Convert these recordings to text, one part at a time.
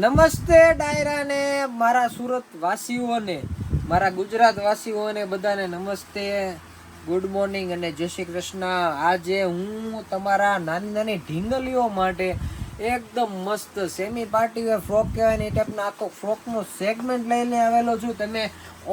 નમસ્તે ડાયરાને, મારા સુરત વાસીઓને, મારા ગુજરાત વાસીઓને બધાને નમસ્તે, ગુડ મોર્નિંગ અને જય શ્રી કૃષ્ણ. આજે હું તમારા નાની નાની ઢીંગલીઓ માટે એકદમ મસ્ત સેમી પાર્ટી વેર ફ્રોક કહેવાય ને એ ટાઈપનો આખો ફ્રોકનો સેગમેન્ટ લઈને આવેલો છું. તમે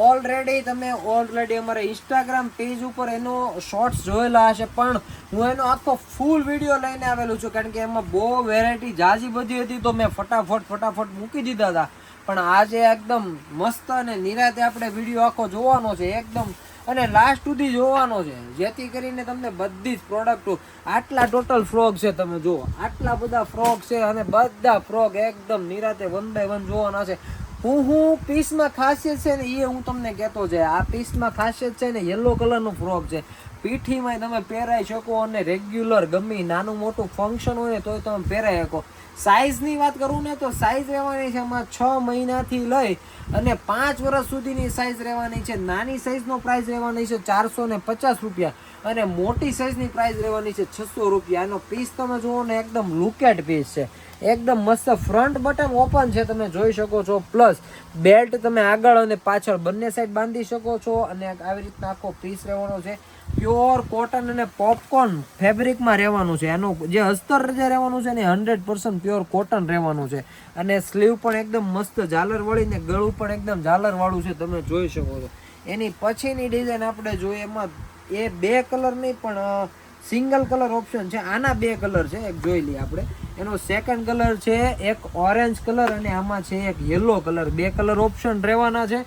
ઓલરેડી અમારા ઇન્સ્ટાગ્રામ પેજ ઉપર એનો શોર્ટ્સ જોયેલા હશે, પણ હું એનો આખો ફૂલ વિડીયો લઈને આવેલો છું, કારણ કે એમાં બહુ વેરાયટી જાજી બધી હતી, તો મેં ફટાફટ મૂકી દીધા હતા. પણ આજે એકદમ મસ્ત અને નિરાતે આપણે વિડીયો આખો જોવાનો છે એકદમ, અને લાસ્ટ સુધી જોવાનો છે, જેથી કરીને તમને બધી જ પ્રોડક્ટો આટલા ટોટલ ફ્રોક છે, તમે જુઓ આટલા બધા ફ્રોક છે, અને બધા ફ્રોક એકદમ નિરાતે 1 by 1 જોવાના છે. હું પીસમાં ખાસિયત છે ને એ હું તમને કહેતો છે. આ પીસમાં ખાસિયત છે ને યલો કલરનો ફ્રોક છે, પીઠીમાં તમે પહેરાઈ શકો, અને રેગ્યુલર ગમે નાનું મોટું ફંક્શન હોય ને તોય તમે પહેરાઈ શકો. સાઇઝની વાત કરું ને તો સાઇઝ રહેવાની છે એમાં 6 મહિનાથી લઈ અને 5 વર્ષ સુધીની સાઇઝ રહેવાની છે. નાની સાઇઝનો પ્રાઇસ રહેવાની છે 450 રૂપિયા, અને મોટી સાઇઝની પ્રાઇસ રહેવાની છે 600 રૂપિયા. એનો પીસ તમે જુઓ ને એકદમ લુકેટ પીસ છે, એકદમ મસ્ત. ફ્રન્ટ બટન ઓપન છે, તમે જોઈ શકો છો. પ્લસ બેલ્ટ તમે આગળ અને પાછળ બંને સાઈડ બાંધી શકો છો, અને આવી રીતના આખો પીસ રહેવાનો છે. પ્યોર કોટન અને પોપકોર્ન ફેબ્રિકમાં રહેવાનું છે. એનું જે અસ્તર જે રહેવાનું છે ને 100% પ્યોર કોટન રહેવાનું છે, અને સ્લીવ પણ એકદમ મસ્ત ઝાલર વળી ને ગળું પણ એકદમ ઝાલર વાળું છે, તમે જોઈ શકો છો. એની પછીની ડિઝાઇન આપણે જોઈએ, એમાં એ 2 કલર નહીં પણ સિંગલ કલર ઓપ્શન છે. આના 2 કલર છે, એક જોઈ લઈએ આપણે. એનો સેકન્ડ કલર છે એક ઓરેન્જ કલર, અને આમાં છે એક યલો કલર. 2 કલર ઓપ્શન રહેવાના છે.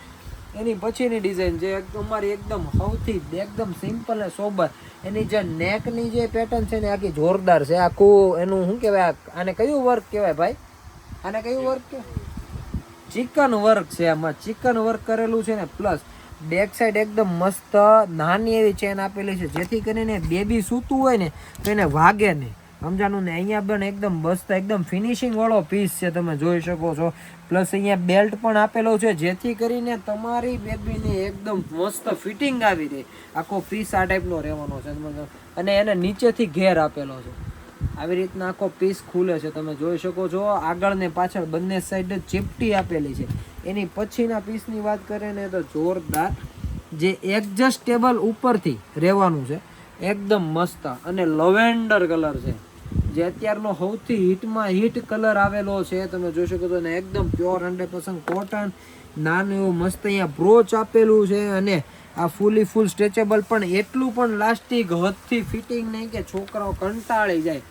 એની પછીની ડિઝાઇન જે તમારી એકદમ સૌથી એકદમ સિમ્પલ અને સોબર. એની જે નેકની જે પેટર્ન છે ને આખી જોરદાર છે. આખું એનું શું કહેવાય, આને કયું વર્ક કહેવાય ભાઈ? આને કયું વર્ક કહેવાય? ચિકન વર્ક છે. આમાં ચિકન વર્ક કરેલું છે ને, પ્લસ બેક સાઈડ એકદમ મસ્ત નાની એવી ચેન આપેલી છે, જેથી કરીને બેબી સૂતું હોય ને તો એને વાગે નહીં, સમજાનું ને. અહીંયા પણ એકદમ મસ્ત એકદમ ફિનિશિંગ વાળો પીસ છે, તમે જોઈ શકો છો. પ્લસ અહીંયા બેલ્ટ પણ આપેલો છે, જેથી કરીને તમારી બેબીને એકદમ મસ્ત ફિટિંગ આવી રહે. આખો પીસ આ ટાઈપનો રહેવાનો છે, અને એને નીચેથી ઘેર આપેલો છે. આવી રીતના આખો પીસ ખુલે છે, તમે જોઈ શકો છો. આગળ ને પાછળ બંને સાઈડ ચીપટી આપેલી છે. એની પછીના પીસની વાત કરીએ ને તો જોરદાર જે એડજસ્ટેબલ ઉપરથી રહેવાનું છે, એકદમ મસ્ત. અને લવેન્ડર કલર છે, જે અત્યારનો સૌથી હિટ કલર આવેલો છે, તમે જોઈ શકો છો. ને એકદમ પ્યોર 100% કોટન. નાનું એવું મસ્ત અહીંયા બ્રોચ આપેલું છે, અને આ ફૂલ સ્ટ્રેચેબલ, પણ એટલું પણ લાસ્ટિક હદથી ફિટિંગ નહીં કે છોકરાઓ કંટાળી જાય.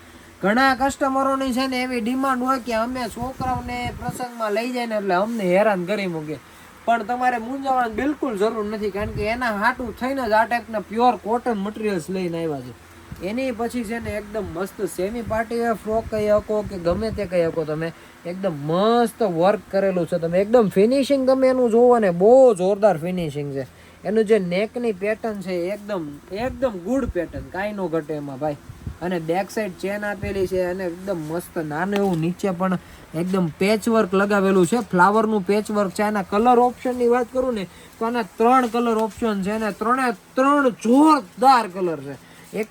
ઘણા કસ્ટમરોની છે ને એવી ડિમાન્ડ હોય કે અમે છોકરાઓને પ્રસંગમાં લઈ જાય ને એટલે અમને હેરાન કરી મૂકે, પણ તમારે મૂંઝાવાની બિલકુલ જરૂર નથી, કારણ કે એના હાટું થઈને જ આ ટાઈપના પ્યોર કોટન મટીરિયલ્સ લઈને આવ્યા છે. એની પછી છે ને એકદમ મસ્ત સેમી પાર્ટી વેર ફ્રોક કહી શકો કે ગમે તે કહી શકો તમે, એકદમ મસ્ત વર્ક કરેલું છે. તમે એકદમ ફિનિશિંગ તમે એનું જોવો ને, બહુ જોરદાર ફિનિશિંગ છે. એનું જે નેકની પેટર્ન છે એકદમ ગુડ પેટર્ન, કાંઈ નો ઘટે એમાં ભાઈ. અને બેક સાઈડ ચેન આપેલી છે, અને એકદમ મસ્ત નાનું એવું નીચે પણ એકદમ પેચ વર્ક લગાવેલું છે, ફ્લાવરનું પેચ વર્ક છે. આના કલર ઓપ્શનની વાત કરું ને તો આના 3 કલર ઓપ્શન છે, અને 3 જોરદાર કલર છે. એક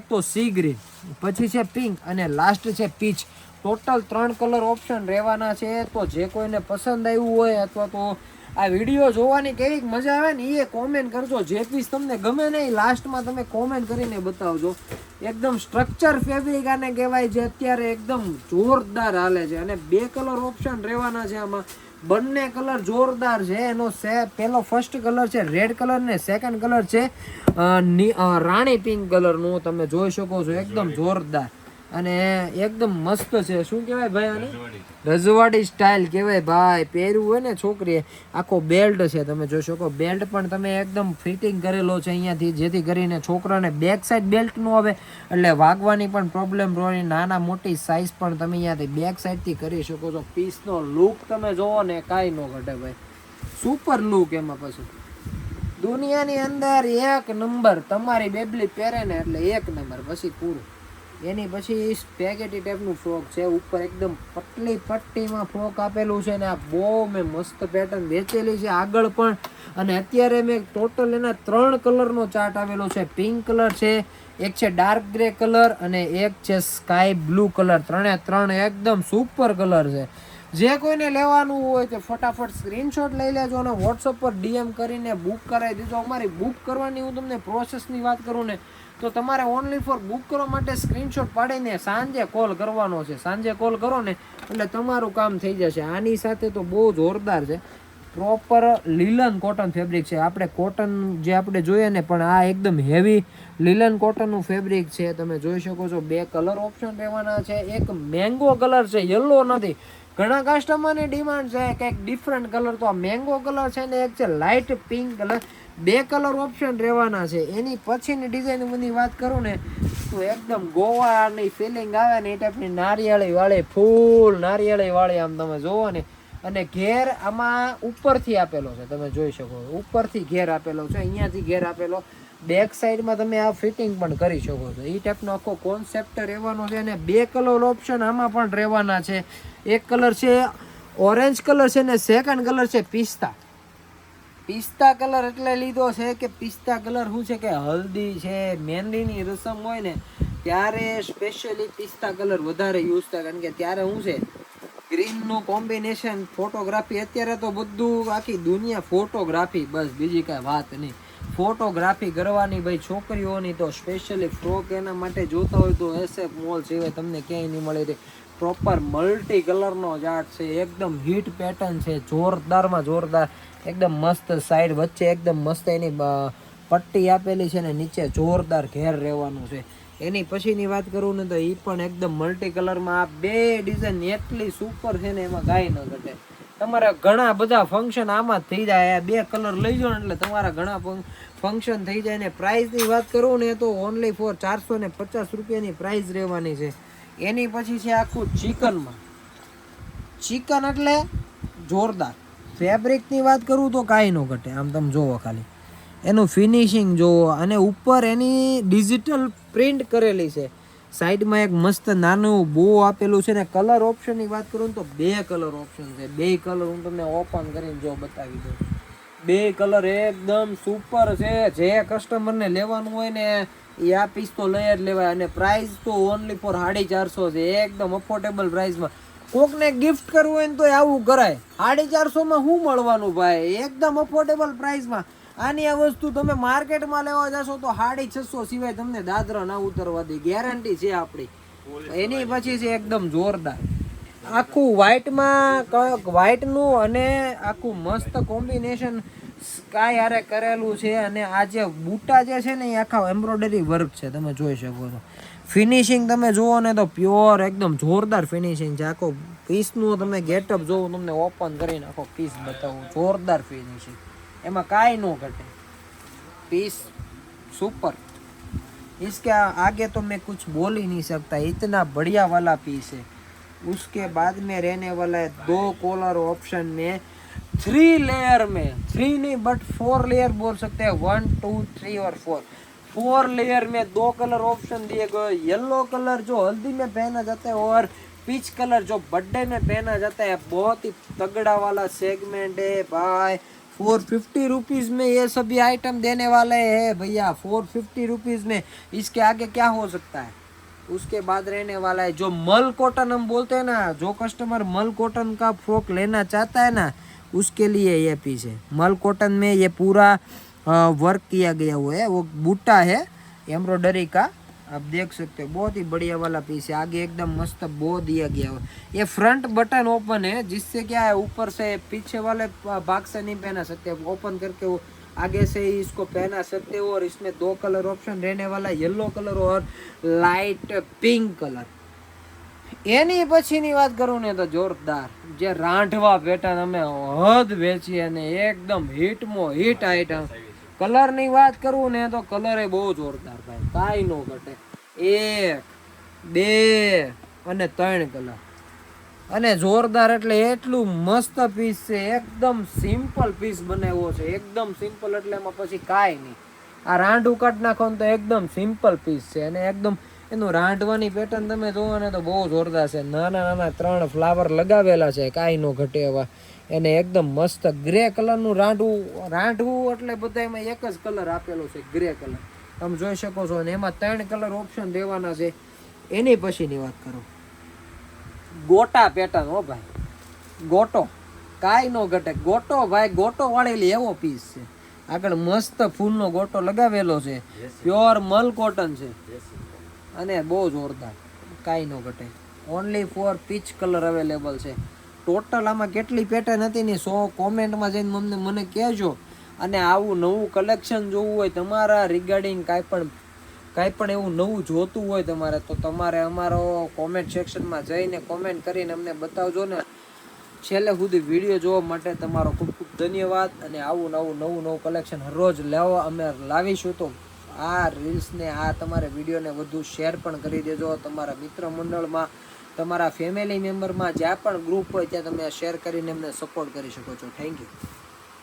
તો સી ગ્રીન, પછી છે પિંક, અને લાસ્ટ છે પીચ. ટોટલ 3 કલર ઓપ્શન રહેવાના છે. તો જે કોઈને પસંદ આવ્યું હોય, અથવા તો આ વિડીયો જોવાની કેવી મજા આવે ને એ કોમેન્ટ કરજો. જે પીસ તમને ગમે ને એ લાસ્ટમાં તમે કોમેન્ટ કરીને બતાવજો. એકદમ સ્ટ્રક્ચર ફેબ્રિક આને કહેવાય, જે અત્યારે એકદમ જોરદાર હાલે છે. અને 2 કલર ઓપ્શન રહેવાના છે આમાં. બંને કલર જોરદાર છે. એનો પેલો ફર્સ્ટ કલર છે રેડ કલર, ને સેકન્ડ કલર છે રાણી પિંક કલરનું, તમે જોઈ શકો છો. એકદમ જોરદાર અને એકદમ મસ્ત છે. શું કહેવાય ભાઈ આને? રજવાડી સ્ટાઇલ કહેવાય ભાઈ. પહેર્યું હોય ને છોકરીએ. આખો બેલ્ટ છે, તમે જોઈ શકો. બેલ્ટ પણ તમે એકદમ ફિટિંગ કરેલો છે અહીંયાથી, જેથી કરીને છોકરાને બેક સાઈડ બેલ્ટ નો આવે એટલે વાગવાની પણ પ્રોબ્લેમ રહે. નાના મોટી સાઈઝ પણ તમે અહીંયાથી બેક સાઈડથી કરી શકો છો. પીસનો લુક તમે જોવો ને, કાંઈ ન ઘટે ભાઈ. Super look. એમાં પછી દુનિયાની અંદર 1 નંબર. તમારી બેબલી પહેરે ને એટલે 1 નંબર, પછી પૂરું. એની પછી સ્પેગેટી ટાઈપનું ફ્રોક છે, ઉપર એકદમ પતલી પટ્ટીમાં ફ્રોક આપેલું છે, ને આ બહુ મેં મસ્ત પેટર્ન વેચેલી છે આગળ પણ. અને અત્યારે મેં ટોટલ એના 3 કલરનો ચાર્ટ આવેલો છે. પિંક કલર છે, એક છે ડાર્ક ગ્રે કલર, અને એક છે સ્કાય બ્લુ કલર. 3 એકદમ સુપર કલર છે. જે કોઈને લેવાનું હોય તો ફટાફટ સ્ક્રીનશોટ લઈ લેજો અને વોટ્સઅપ પર DM કરીને બુક કરાવી દીધો. અમારી બુક કરવાની હું તમને પ્રોસેસની વાત કરું ને તો તમારે ઓનલી ફોર બુક કરવા માટે સ્ક્રીનશોટ પાડીને સાંજે કોલ કરવાનો છે. સાંજે કોલ કરો ને એટલે તમારું કામ થઈ જશે. આની સાથે તો બહુ જોરદાર છે, પ્રોપર લીલન કોટન ફેબ્રિક છે. આપણે કોટન જે આપણે જોઈએ ને પણ આ એકદમ હેવી લીલન કોટનનું ફેબ્રિક છે. તમે જોઈ શકો છો 2 કલર ઓપ્શન રહેવાના છે. એક મેંગો કલર છે, યલો નથી. ઘણા કસ્ટમરની ડિમાન્ડ છે કંઈક ડિફરન્ટ કલર, તો આ મેંગો કલર છે ને એક છે light pink colour. 2 colour option રહેવાના છે. એની પછીની ડિઝાઇનની વાત કરું ને તો એકદમ ગોવાની ફિલિંગ આવે ને એ ટાઈપની નારિયેળી વાળી, ફૂલ નારિયેળી વાળી આમ તમે જોવો ને. અને ઘેર આમાં ઉપરથી આપેલો છે, તમે જોઈ શકો ઉપરથી ઘેર આપેલો છે, અહીંયાથી ઘેર આપેલો. બેક સાઈડમાં તમે આ ફિટિંગ પણ કરી શકો છો. એ ટાઈપનો આખો કોન્સેપ્ટ રહેવાનો છે. અને 2 કલર ઓપ્શન આમાં પણ રહેવાના છે. એક કલર છે ઓરેન્જ કલર છે ને સેકન્ડ કલર છે પિસ્તા. પિસ્તા કલર એટલે લીધો છે કે પિસ્તા કલર શું છે કે હલ્દી છે, મહેંદીની રસમ હોય ને ત્યારે સ્પેશિયલી પિસ્તા કલર વધારે યુઝ થાય. કારણ કે ત્યારે શું છે ગ્રીનનું કોમ્બિનેશન ફોટોગ્રાફી, અત્યારે તો બધું આખી દુનિયા ફોટોગ્રાફી, બસ બીજી કાંઈ વાત નહીં. ફોટોગ્રાફી કરવાની ભાઈ છોકરીઓની તો સ્પેશિયલી ફ્રોક એના માટે જોતા હોય તો SF મોલ સિવાય તમને ક્યાંય નહીં મળે. પ્રોપર મલ્ટી કલરનો ચાર્ટ છે, એકદમ હિટ પેટર્ન છે, જોરદારમાં જોરદાર, એકદમ મસ્ત. સાઈડ વચ્ચે એકદમ મસ્ત એની પટ્ટી આપેલી છે ને નીચે જોરદાર ઘેર રહેવાનું છે. એની પછીની વાત કરું ને તો એ પણ એકદમ મલ્ટી કલરમાં. આ 2 ડિઝાઇન એટલી સુપર છે ને એમાં કાંઈ ન ઘટે. તમારે ઘણા બધા ફંક્શન આમાં જ થઈ જાય. 2 કલર લઈ જાઓ ને એટલે તમારા ઘણા ફંક્શન થઈ જાય. ને પ્રાઇસની વાત કરું ને તો ઓનલી ફોર 450 રૂપિયાની પ્રાઇસ રહેવાની છે. એની પછી છે આખું ચિકનમાં. ચિકન એટલે જોરદાર. ફેબ્રિકની વાત કરું તો કાંઈ ન ઘટે. આમ તમે જોવો ખાલી એનું ફિનિશિંગ જોવો. અને ઉપર એની ડિજિટલ પ્રિન્ટ કરેલી છે. સાઈડમાં એક મસ્ત નાનું બો આપેલું છે. ને કલર ઓપ્શનની વાત કરું તો 2 કલર ઓપ્શન છે. 2 કલર હું તમને ઓપન કરીને જો બતાવી દઉં. 2 કલર એકદમ સુપર છે. જે કસ્ટમરને લેવાનું હોય ને એ આ પીસ તો લઈ જ લેવાય. અને પ્રાઇસ તો ઓનલી ફોર 450 છે, એકદમ અફોર્ડેબલ પ્રાઇસમાં. કોકને ગિફ્ટ કરવું હોય ને તો આવું કરાય. 450માં શું મળવાનું ભાઈ, એકદમ અફોર્ડેબલ પ્રાઇસમાં. આની આ વસ્તુ તમે માર્કેટમાં લેવા જશો તો 650 સિવાય તમને દાદરા ના ઉતરવા દે, ગેરંટી છે આપણી. એની પછી છે એકદમ જોરદાર આખું વ્હાઈટનું અને આખું મસ્ત કોમ્બિનેશન સ્કાય હારે કરેલું છે. અને આ જે બૂટા જે છે ને એ આખા એમ્બ્રોઇડરી વર્ક છે, તમે જોઈ શકો છો. ફિનિશિંગ તમે જુઓ ને તો પ્યોર એકદમ જોરદાર ફિનિશિંગ છે. આખો પીસનું તમે ગેટઅપ જોવો, તમને ઓપન કરીને આખો પીસ બતાવું. જોરદાર ફિનિશિંગ, એમાં કાંઈ ન ઘटे. पीस सुपर, इसके आगे तो मैं कुछ बोल ही नहीं सकता, इतना बढ़िया वाला पीस है. उसके बाद में रहने वाला है 2 कॉलर ऑप्शन में 3 लेयर में, 3 नहीं बट 4 लेयर बोल सकते हैं. 1 2 3 और 4 लेयर में 2 कलर ऑप्शन दिए गए. येलो कलर जो हल्दी में पहना जाता है और पीच कलर जो बर्थडे में पहना जाता है. बहुत ही तगड़ा वाला सेगमेंट है भाई. 450 रुपीज़ में ये सभी आइटम देने वाले हैं भैया. 450 रुपीज़ में इसके आगे क्या हो सकता है. उसके बाद रहने वाला है जो मल कॉटन हम बोलते हैं ना, जो कस्टमर मल कॉटन का फ्रॉक लेना चाहता है ना, उसके लिए ये पीस है. मल कॉटन में ये पूरा वर्क किया गया हुआ है, वो बूटा है एम्ब्रॉयडरी का, आप देख सकते हो. बहुत ही बढ़िया वाला पीस है. आगे एकदम मस्त बो दिया गया हुआ. ये फ्रंट बटन ओपन है, जिससे क्या है ऊपर से पीछे वाले भाग से नहीं पहना सकते. ओपन करके वो आगे से ही इसको पहना सकते हो. और इसमें 2 कलर ऑप्शन रहने वाला, येलो कलर और लाइट पिंक कलर. એની પછીની વાત કરું ને તો જોરદાર જે રાંઢવા પેટર્ન અમે હદ વેચી અને એકદમ હિટમાં હિટ આઈટમ. કલરની વાત કરું ને તો કલર એ બહુ જોરદાર ભાઈ, કાંઈ નો ઘટે. 1 2 અને 3 કલર અને જોરદાર. એટલે એટલું મસ્ત પીસ છે. એકદમ સિમ્પલ પીસ બનાવ્યો છે, એકદમ સિમ્પલ. એટલે એમાં પછી કાંઈ નહીં. આ રાંઢું કાઢ નાખો ને તો એકદમ સિમ્પલ પીસ છે. અને એકદમ એનું રાંઢવાની પેટર્ન તમે જોવો ને તો બહુ જોરદાર છે. નાના નાના 3 ફ્લાવર લગાવેલા છે, કાંઈ નો ઘટે એવા. એને એકદમ મસ્ત ગ્રે કલરનું રાંઢવું એટલે બધામાં એક જ કલર આપેલો છે, ગ્રે કલર તમે જોઈ શકો છો. અને એમાં 3 કલર ઓપ્શન દેવાના છે. એની પછીની વાત કરો ગોટા પેટર્ન. હો ભાઈ, ગોટો કાંઈ નો ઘટે. ગોટો ભાઈ ગોટો વાળેલી એવો પીસ છે. આગળ મસ્ત ફૂલનો ગોટો લગાવેલો છે, પ્યોર મલ કોટન છે અને બહુ જોરદાર, કાંઈ નો ઘટે. Only four peach colour available છે. ટોટલ આમાં કેટલી પેટર્ન હતી ને 100 કોમેન્ટમાં જઈને મને કહેજો. અને આવું નવું કલેક્શન જોવું હોય તમારા રિગાર્ડિંગ કાંઈ પણ એવું નવું જોતું હોય તમારે, તો તમારે અમારો કોમેન્ટ સેક્શનમાં જઈને કોમેન્ટ કરીને અમને બતાવજો ને. છેલ્લે સુધી વિડીયો જોવા માટે તમારો ખૂબ ખૂબ ધન્યવાદ. અને આવું નવું કલેક્શન હરરોજ અમે લાવીશું. તો આ રીલ્સને આ તમારે વિડીયોને વધુ શેર પણ કરી દેજો તમારા મિત્ર મંડળમાં, તમારા ફેમિલી મેમ્બરમાં, જ્યાં પણ ગ્રુપ હોય ત્યાં તમે શેર કરીને એમને સપોર્ટ કરી શકો છો. Thank you.